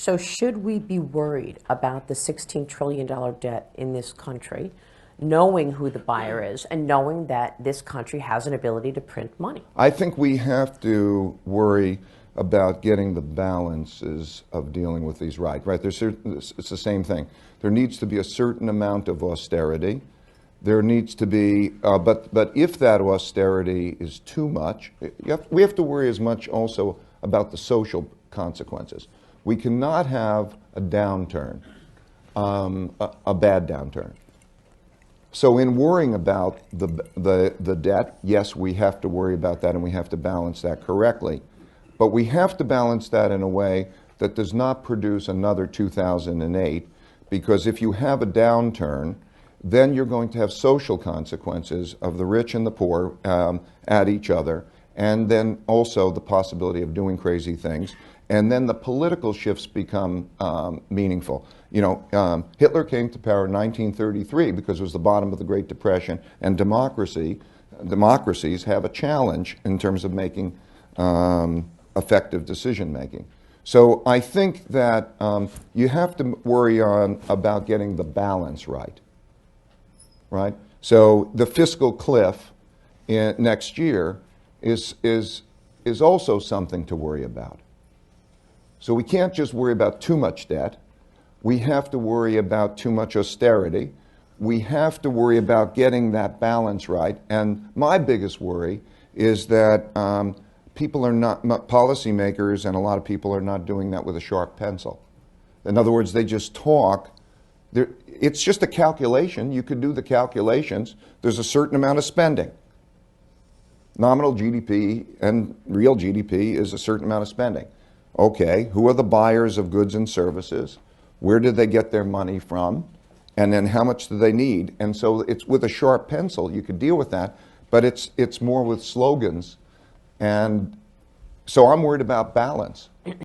So should we be worried about the $16 trillion debt in this country, knowing who the buyer is and knowing that this country has an ability to print money? I think we have to worry about getting the balances of dealing with these right. It's the same thing. There needs to be a certain amount of austerity. There needs to be, but if that austerity is too much, we have to worry as much also about the social consequences. We cannot have a downturn, a bad downturn. So in worrying about the debt, yes, we have to worry about that and we have to balance that correctly. But we have to balance that in a way that does not produce another 2008, because if you have a downturn, then you're going to have social consequences of the rich and the poor at each other, and then also the possibility of doing crazy things. And then the political shifts become meaningful. You know, Hitler came to power in 1933 because it was the bottom of the Great Depression, and democracies have a challenge in terms of making effective decision making. So I think that you have to worry about getting the balance right. So the fiscal cliff next year is also something to worry about. So we can't just worry about too much debt. We have to worry about too much austerity. We have to worry about getting that balance right. And my biggest worry is that people are not, policymakers and a lot of people are not doing that with a sharp pencil. In other words, they just talk. It's just a calculation. You could do the calculations. There's a certain amount of spending. Nominal GDP and real GDP is a certain amount of spending. Okay, who are the buyers of goods and services? Where did they get their money from? And then how much do they need? And so it's with a sharp pencil, you could deal with that, but it's more with slogans. And so I'm worried about balance.